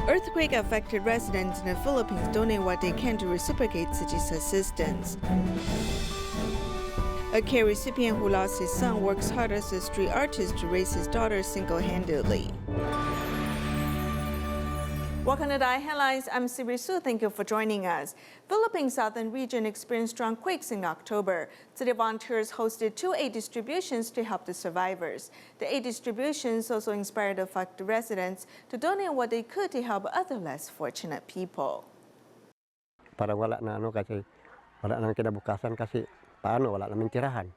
Earthquake-affected residents in the Philippines donate what they can to reciprocate Tzu Chi's assistance. A care recipient who lost his son works hard as a street artist to raise his daughter single-handedly. Welcome to DaAi Headlines. I'm Siri Su. Thank you for joining us. Philippines' southern region experienced strong quakes in October. Tzu Chi volunteers hosted 2 aid distributions to help the survivors. The aid distributions also inspired affected residents to donate what they could to help other less fortunate people. Para wala na kasi wala nang kinabukasan kasi paano wala namin tirahan.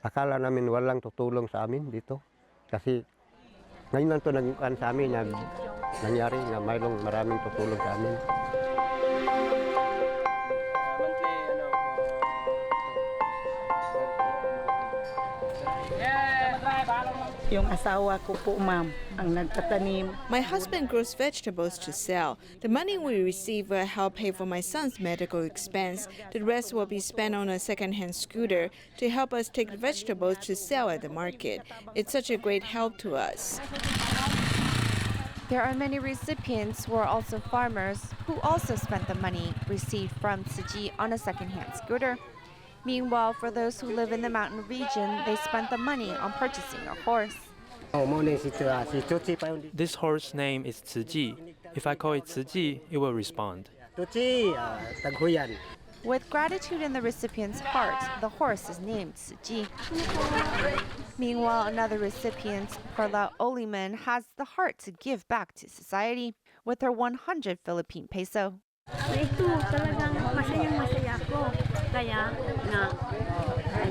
Akala namin walang tutulong sa amin dito kasi ngayon lang to nagkuhan sa amin nangyari na mayroong maraming tutulong sa amin. Yung asawa ko po, ma'am, ang nagtatanim. My husband grows vegetables to sell. The money we receive will help pay for my son's medical expense. The rest will be spent on a second-hand scooter to help us take the vegetables to sell at the market. It's such a great help to us. There are many recipients who are also farmers who also spent the money received from Tzu Chi on a second-hand scooter. Meanwhile, for those who live in the mountain region, they spent the money on purchasing a horse. This horse's name is Tzu Chi. If I call it Tzu Chi, it will respond. With gratitude in the recipient's heart, the horse is named Tzu Chi. Meanwhile, another recipient, Carla Oliman, has the heart to give back to society with her 100 Philippine peso. Ito talagang masayang-masaya ko. Kaya na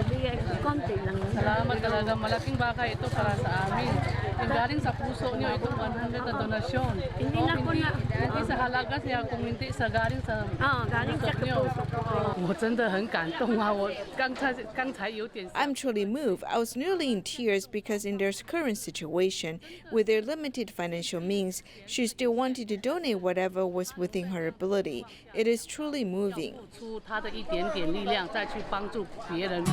ibigay konti lang. Salamat talaga, malaking bagay ito para sa amin. Galing sa puso niyo itong 100 na donasyon. Hindi na ko na. Hindi sa halaga siya kung hindi sa galing sa galing sa puso ko. 我真的很感动啊！我刚才有点。I'm truly moved. I was nearly in tears because in their current situation, with their limited financial means, she still wanted to donate whatever was within her ability. It is truly moving. 出她的一点点力量，再去帮助别人。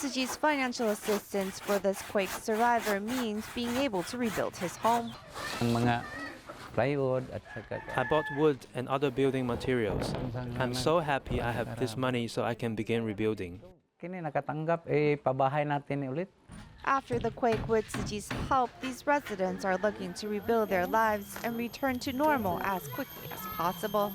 Tzu Chi's financial assistance for this quake survivor means being able to rebuild his home. I bought wood and other building materials. I'm so happy I have this money so I can begin rebuilding. After the quake, with Tzu Chi's help, these residents are looking to rebuild their lives and return to normal as quickly as possible.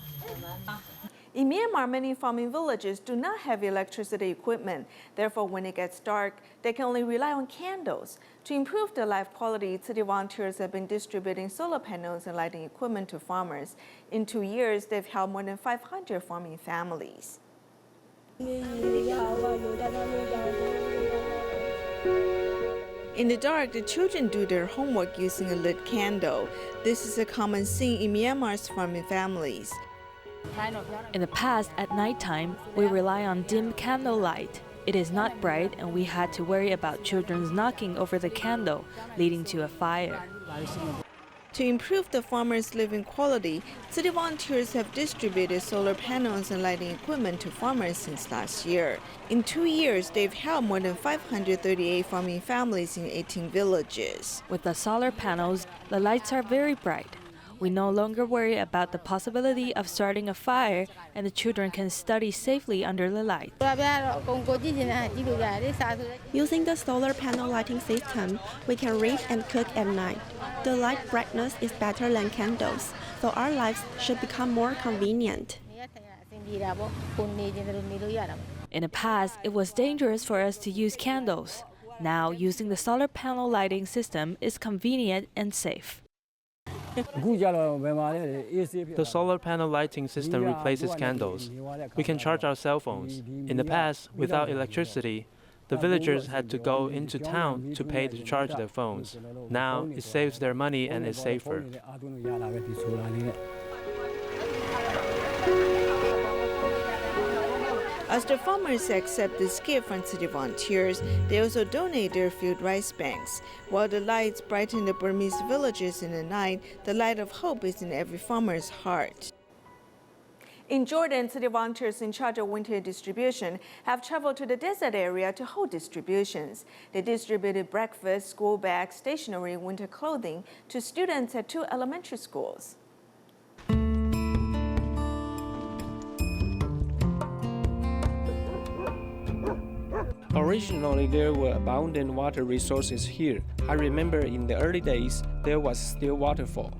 In Myanmar, many farming villages do not have electricity equipment. Therefore, when it gets dark, they can only rely on candles. To improve their life quality, Tzu Chi volunteers have been distributing solar panels and lighting equipment to farmers. In 2 years, they've helped more than 500 farming families. In the dark, the children do their homework using a lit candle. This is a common scene in Myanmar's farming families. In the past, at nighttime, we rely on dim candlelight. It is not bright, and we had to worry about children's knocking over the candle, leading to a fire. To improve the farmers' living quality, Tzu Chi volunteers have distributed solar panels and lighting equipment to farmers since last year. In 2 years, they've helped more than 538 farming families in 18 villages. With the solar panels, the lights are very bright. We no longer worry about the possibility of starting a fire, and the children can study safely under the light. Using the solar panel lighting system, we can read and cook at night. The light brightness is better than candles, so our lives should become more convenient. In the past, it was dangerous for us to use candles. Now, using the solar panel lighting system is convenient and safe. The solar panel lighting system replaces candles. We can charge our cell phones. In the past, without electricity, the villagers had to go into town to pay to charge their phones. Now, it saves their money and is safer. As the farmers accept this gift from city volunteers, they also donate their field rice banks. While the lights brighten the Burmese villages in the night, the light of hope is in every farmer's heart. In Jordan, city volunteers in charge of winter distribution have traveled to the desert area to hold distributions. They distributed breakfast, school bags, stationery, and winter clothing to students at 2 elementary schools. Originally, there were abundant water resources here. I remember in the early days, there was still waterfall.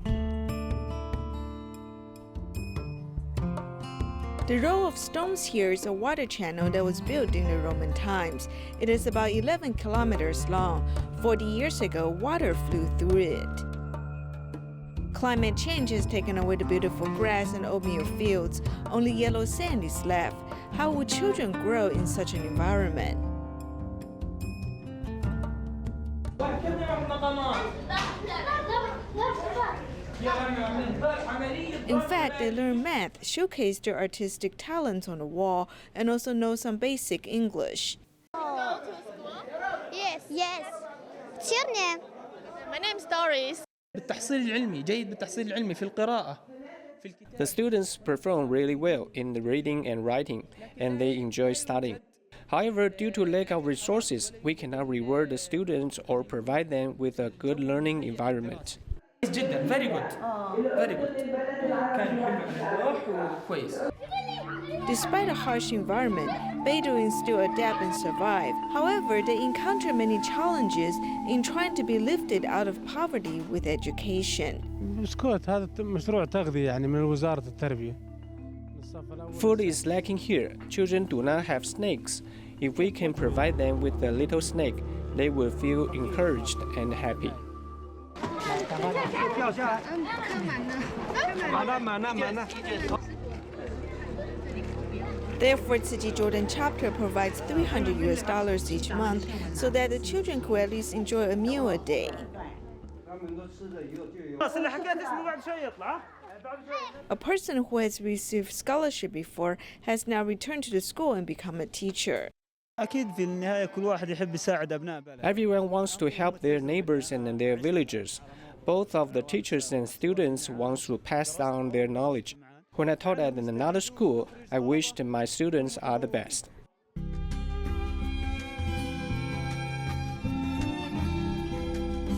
The row of stones here is a water channel that was built in the Roman times. It is about 11 kilometers long. 40 years ago, water flew through it. Climate change has taken away the beautiful grass and oatmeal fields. Only yellow sand is left. How would children grow in such an environment? In fact, they learn math, showcase their artistic talents on the wall, and also know some basic English. Yes. What's your name? My name is Doris. بالتحصيل العلمي جيد بالتحصيل العلمي في القراءة. The students perform really well in the reading and writing, and they enjoy studying. However, due to lack of resources, we cannot reward the students or provide them with a good learning environment. جدا very good very good كان يحب وكويس. Despite a harsh environment, Bedouins still adapt and survive. However, they encounter many challenges in trying to be lifted out of poverty with education. بسكوت هذا مشروع تغذية يعني من وزارة التربية. Food is lacking here. Children do not have snakes. If we can provide them with a little snake, they will feel encouraged and happy. Therefore, Tzu Chi Jordan Chapter provides $300 each month so that the children could at least enjoy a meal a day. A person who has received scholarship before has now returned to the school and become a teacher. Everyone wants to help their neighbors and their villagers. Both of the teachers and students want to pass down their knowledge. When I taught at another school, I wished my students are the best.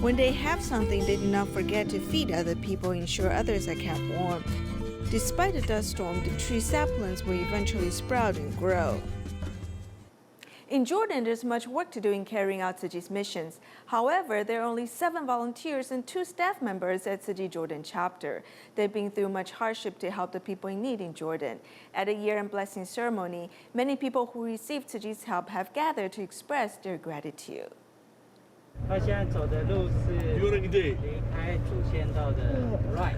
When they have something, they do not forget to feed other people and ensure others are kept warm. Despite the dust storm, the tree saplings will eventually sprout and grow. In Jordan, there's much work to do in carrying out Tzu Chi's missions. However, there are only 7 volunteers and 2 staff members at Tzu Chi Jordan Chapter. They've been through much hardship to help the people in need in Jordan. At a year-end blessing ceremony, many people who received Tzu Chi's help have gathered to express their gratitude. 他现在走的路是离开主线道的 right。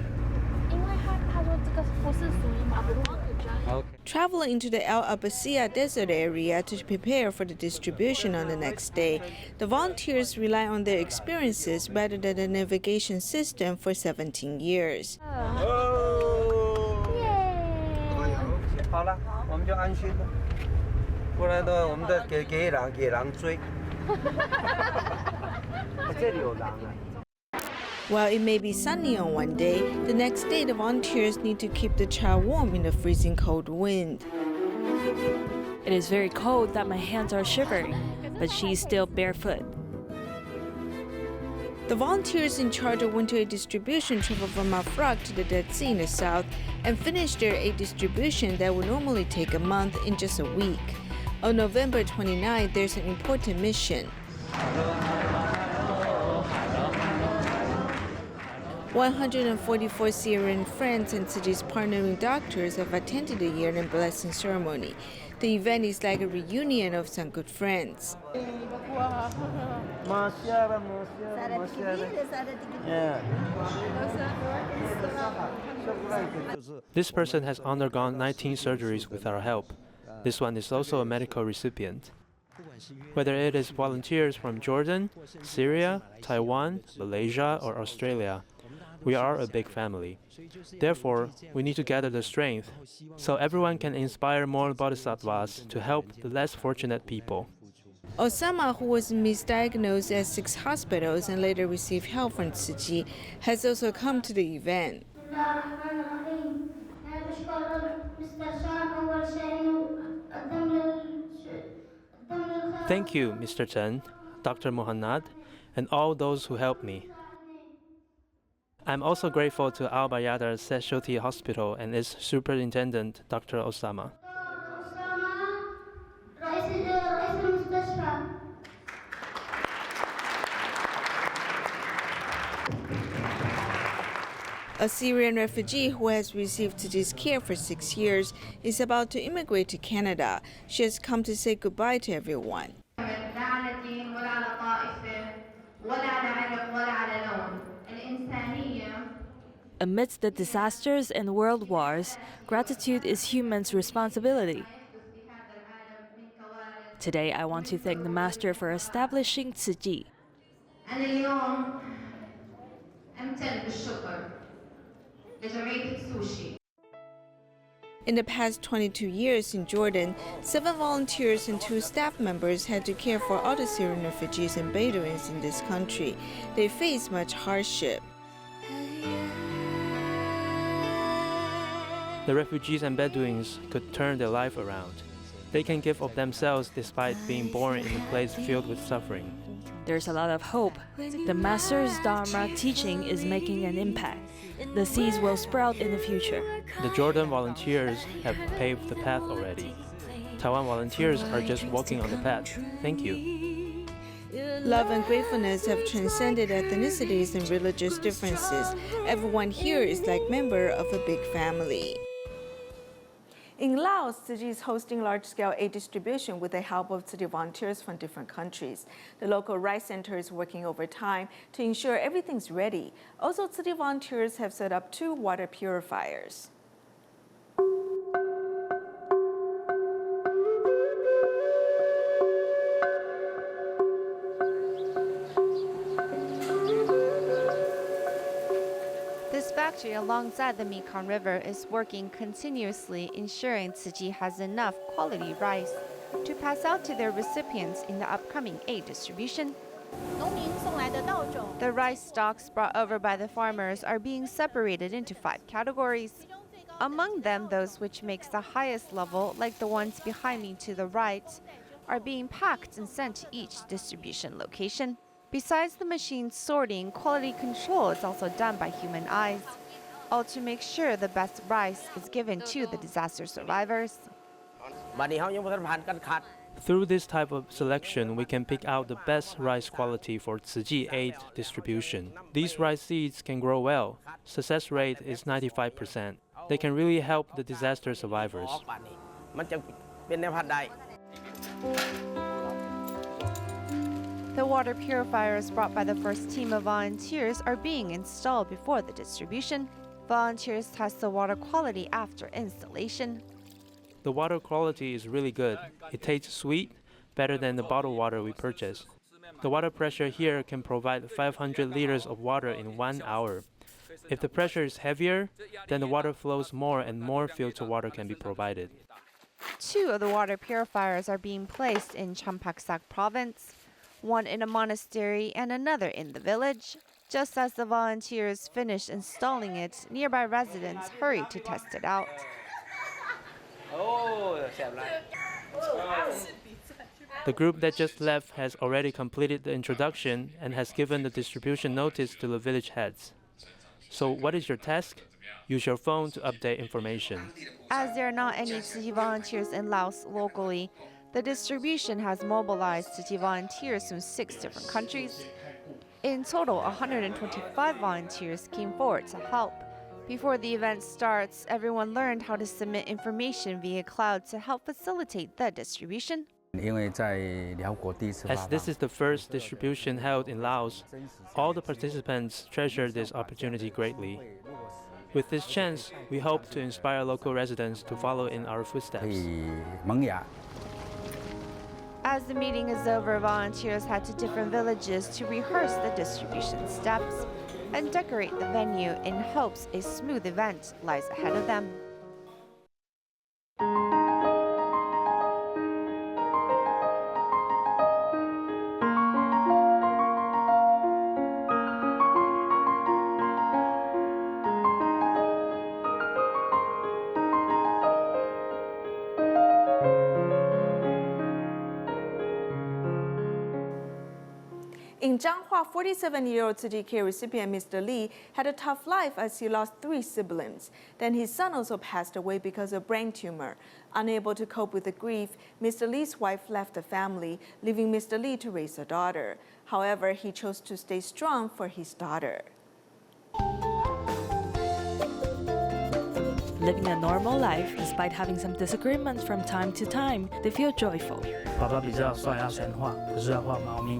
因为他说这个不是属于马路。Traveling into the El Abbasiyah desert area to prepare for the distribution on the next day, the volunteers rely on their experiences rather than the navigation system for 17 years. 好了，我们就安心了。不然的话，我们的给狼追。这里有狼啊。 While it may be sunny on one day, the next day the volunteers need to keep the child warm in the freezing cold wind. It is very cold that my hands are shivering, but she's still barefoot. The volunteers in charge of winter aid distribution travel from Afrak to the Dead Sea in the south and finish their aid distribution that would normally take a month in just a week. On November 29th, there's an important mission. 144 Syrian friends and Tzu Chi's partnering doctors have attended the year-end blessing ceremony. The event is like a reunion of some good friends. This person has undergone 19 surgeries with our help. This one is also a medical recipient. Whether it is volunteers from Jordan, Syria, Taiwan, Malaysia, or Australia, We are a big family. Therefore, we need to gather the strength so everyone can inspire more bodhisattvas to help the less fortunate people. Osama, who was misdiagnosed at 6 hospitals and later received help from Tzu Chi, has also come to the event. Thank you, Mr. Chen, Dr. Mohannad, and all those who helped me. I'm also grateful to Al Bayadar Specialty Hospital and its superintendent, Dr. Osama. A Syrian refugee who has received Tzu Chi's care for 6 years is about to immigrate to Canada. She has come to say goodbye to everyone. Amidst the disasters and world wars, gratitude is humans' responsibility. Today, I want to thank the Master for establishing Tzu Chi. In the past 22 years in Jordan, 7 volunteers and 2 staff members had to care for all the Syrian refugees and Bedouins in this country. They face much hardship. The refugees and Bedouins could turn their life around. They can give of themselves despite being born in a place filled with suffering. There's a lot of hope. The Master's Dharma teaching is making an impact. The seeds will sprout in the future. The Jordan volunteers have paved the path already. Taiwan volunteers are just walking on the path. Thank you. Love and gratefulness have transcended ethnicities and religious differences. Everyone here is like member of a big family. In Laos, Tzu Chi is hosting large-scale aid distribution with the help of Tzu Chi volunteers from different countries. The local rice center is working overtime to ensure everything's ready. Also, Tzu Chi volunteers have set up 2 water purifiers. This factory alongside the Mekong River is working continuously, ensuring Tzu Chi has enough quality rice to pass out to their recipients in the upcoming aid distribution. The rice stalks brought over by the farmers are being separated into 5 categories. Among them, those which makes the highest level, like the ones behind me to the right, are being packed and sent to each distribution location. Besides the machine sorting, quality control is also done by human eyes, all to make sure the best rice is given to the disaster survivors. Through this type of selection, we can pick out the best rice quality for Tzu Chi aid distribution. These rice seeds can grow well. Success rate is 95%. They can really help the disaster survivors. The water purifiers brought by the first team of volunteers are being installed before the distribution. Volunteers test the water quality after installation. The water quality is really good. It tastes sweet, better than the bottled water we purchase. The water pressure here can provide 500 liters of water in 1 hour. If the pressure is heavier, then the water flows more and more filtered water can be provided. 2 of the water purifiers are being placed in Champasak province, one in a monastery and another in the village. Just as the volunteers finish installing it, nearby residents hurry to test it out. The group that just left has already completed the introduction and has given the distribution notice to the village heads. So what is your task? Use your phone to update information. As there are not any Tzu Chi volunteers in Laos locally, the distribution has mobilized Tzu Chi volunteers from 6 different countries. In total, 125 volunteers came forward to help. Before the event starts, everyone learned how to submit information via cloud to help facilitate the distribution. As this is the first distribution held in Laos, all the participants treasure this opportunity greatly. With this chance, we hope to inspire local residents to follow in our footsteps. As the meeting is over, volunteers head to different villages to rehearse the distribution steps. and decorate the venue in hopes a smooth event lies ahead of them. In Zhanghua, 47-year-old Tzu Chi recipient Mr. Li had a tough life as he lost 3 siblings. Then his son also passed away because of brain tumor. Unable to cope with the grief, Mr. Li's wife left the family, leaving Mr. Li to raise a daughter. However, he chose to stay strong for his daughter. Living a normal life, despite having some disagreements from time to time, they feel joyful. 爸爸比较帅，要神话，可是要画猫咪。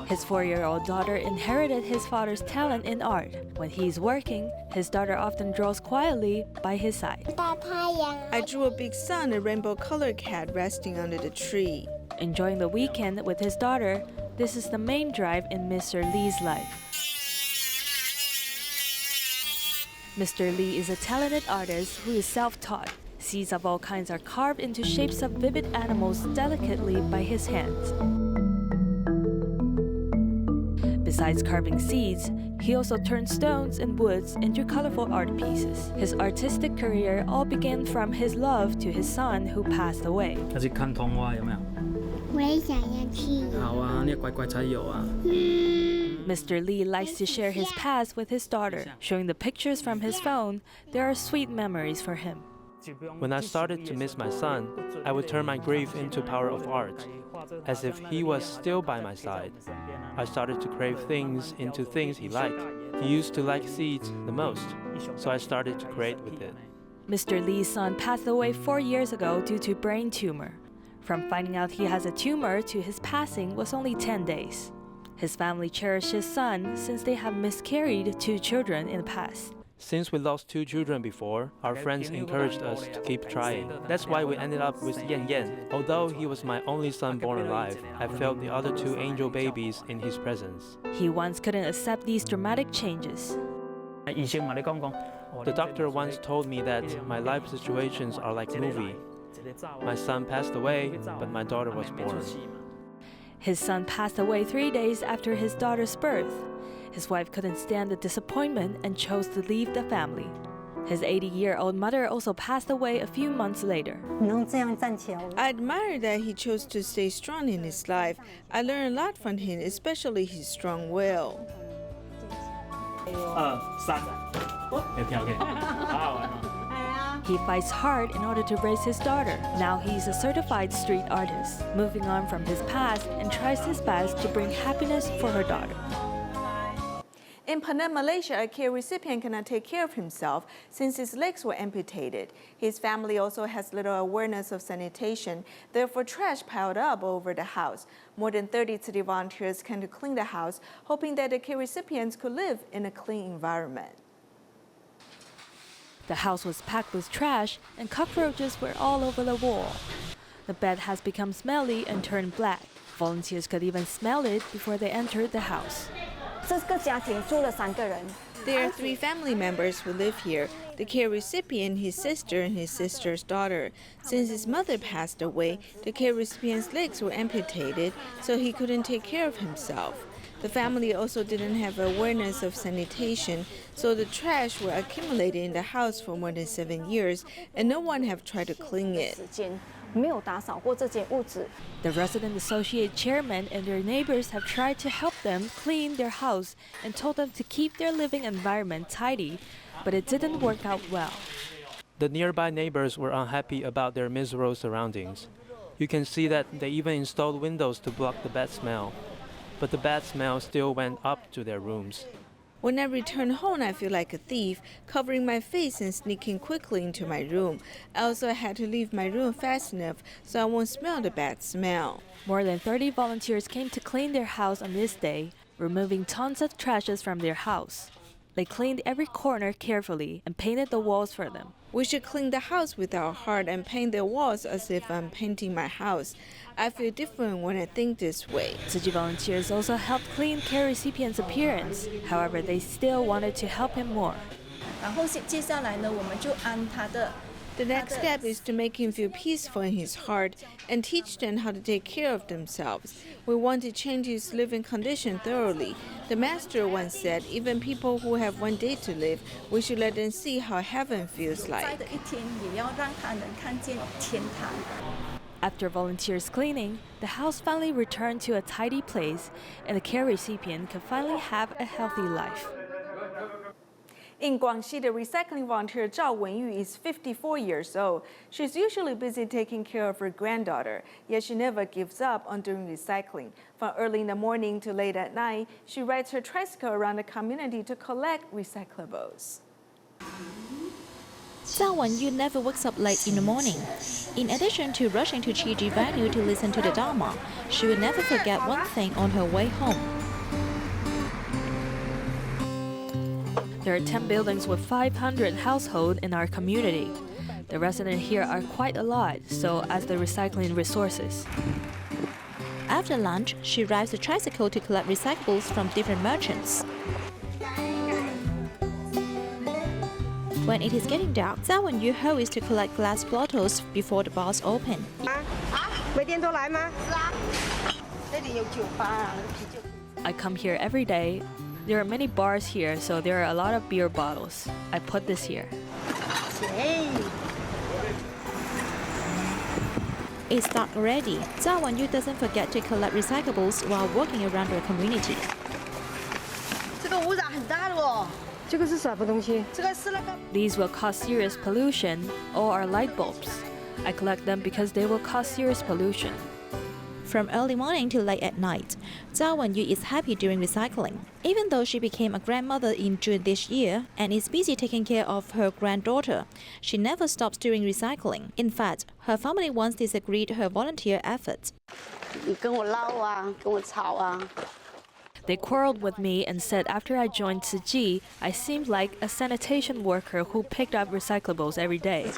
His 4-year-old daughter inherited his father's talent in art. When he is working, his daughter often draws quietly by his side. I drew a big sun, a rainbow-colored cat resting under the tree. Enjoying the weekend with his daughter, this is the main drive in Mr. Li's life. Mr. Li is a talented artist who is self-taught. Seeds of all kinds are carved into shapes of vivid animals delicately by his hands. Besides carving seeds, he also turns stones and woods into colorful art pieces. His artistic career all began from his love to his son who passed away. 要去看童话有没有？我也想要去。好啊，你乖乖才有啊。Mr. Li likes to share his past with his daughter. Showing the pictures from his phone, there are sweet memories for him. When I started to miss my son, I would turn my grief into power of art, as if he was still by my side. I started to crave things into things he liked. He used to like seeds the most, so I started to create with it. Mr. Li's son passed away 4 years ago due to brain tumor. From finding out he has a tumor to his passing was only 10 days. His family cherished his son since they have miscarried 2 children in the past. Since we lost 2 children before, our friends encouraged us to keep trying. That's why we ended up with Yan Yan. Although he was my only son born alive, I felt the other 2 angel babies in his presence. He once couldn't accept these dramatic changes. The doctor once told me that my life situations are like a movie. My son passed away, but my daughter was born. His son passed away 3 days after his daughter's birth. His wife couldn't stand the disappointment and chose to leave the family. His 80-year-old mother also passed away a few months later. I admire that he chose to stay strong in his life. I learned a lot from him, especially his strong will. 2、3，有跳可以，好好玩哦。 He fights hard in order to raise his daughter. Now he's a certified street artist, moving on from his past and tries his best to bring happiness for her daughter. In Penang, Malaysia, a care recipient cannot take care of himself since his legs were amputated. His family also has little awareness of sanitation, therefore trash piled up over the house. More than 30 city volunteers came to clean the house, hoping that the care recipients could live in a clean environment. The house was packed with trash and cockroaches were all over the wall. The bed has become smelly and turned black. Volunteers could even smell it before they entered the house. There are 3 family members who live here. The care recipient, his sister, and his sister's daughter. Since his mother passed away, the care recipient's legs were amputated, so he couldn't take care of himself. The family also didn't have awareness of sanitation, so the trash were accumulated in the house for more than 7 years, and no one have tried to clean it. The resident associate chairman and their neighbors have tried to help them clean their house and told them to keep their living environment tidy, but it didn't work out well. The nearby neighbors were unhappy about their miserable surroundings. You can see that they even installed windows to block the bad smell. But the bad smell still went up to their rooms. When I return home, I feel like a thief, covering my face and sneaking quickly into my room. I also had to leave my room fast enough so I won't smell the bad smell. More than 30 volunteers came to clean their house on this day, removing tons of trashes from their house. They cleaned every corner carefully and painted the walls for them. We should clean the house with our heart and paint the walls as if I'm painting my house. I feel different when I think this way. Tzu Chi volunteers also helped clean care recipient's appearance. However, they still wanted to help him more. The next step is to make him feel peaceful in his heart and teach them how to take care of themselves. We want to change his living condition thoroughly. The master once said, even people who have one day to live, we should let them see how heaven feels like. After volunteers cleaning, the house finally returned to a tidy place, and the care recipient can finally have a healthy life. In Guangxi, the recycling volunteer Zhao Wenyu is 54 years old. She's usually busy taking care of her granddaughter, yet she never gives up on doing recycling. From early in the morning to late at night, she rides her tricycle around the community to collect recyclables. Zhao Wenyu never wakes up late in the morning. In addition to rushing to Qiji venue to listen to the Dharma, she will never forget one thing on her way home. There are 10 buildings with 500 households in our community. The residents here are quite a lot, so as the recycling resources. After lunch, she rides a tricycle to collect recyclables from different merchants. When it is getting dark, Zhao Wenyu hurries to collect glass bottles before the bars open. I come here every day. There are many bars here, so there are a lot of beer bottles. I put this here. It's dark already. Zhao Wenyu doesn't forget to collect recyclables while walking around the community. These will cause serious pollution, or are light bulbs. I collect them because they will cause serious pollution. From early morning to late at night, Zhao Wenyu is happy doing recycling. Even though she became a grandmother in June this year and is busy taking care of her granddaughter, she never stops doing recycling. In fact, her family once disagreed her volunteer efforts. They quarreled with me and said after I joined Tzu Chi, I seemed like a sanitation worker who picked up recyclables every day.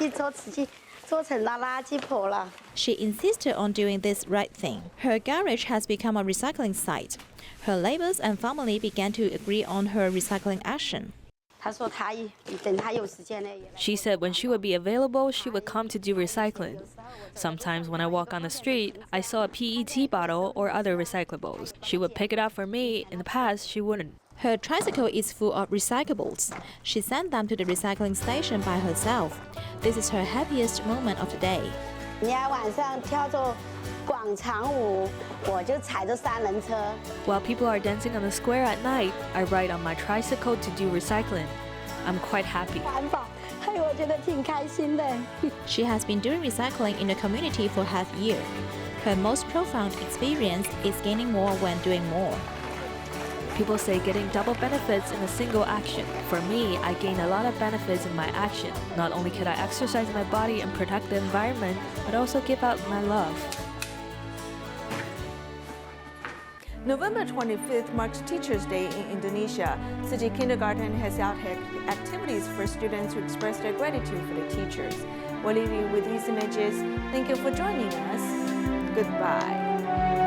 She insisted on doing this right thing. Her garage has become a recycling site. Her neighbors and family began to agree on her recycling action. She said when she would be available, she would come to do recycling. Sometimes when I walk on the street, I saw a PET bottle or other recyclables. She would pick it up for me. In the past, she wouldn't. Her tricycle is full of recyclables. She sent them to the recycling station by herself. This is her happiest moment of the day. While people are dancing on the square at night, I ride on my tricycle to do recycling. I'm quite happy. She has been doing recycling in the community for half a year. Her most profound experience is gaining more when doing more. People say getting double benefits in a single action. For me, I gain a lot of benefits in my action. Not only could I exercise my body and protect the environment, but also give out my love. November 25th marks Teachers' Day in Indonesia. Tzu Chi Kindergarten has out activities for students who express their gratitude for the teachers. We'll leave you with these images. Thank you for joining us. Goodbye.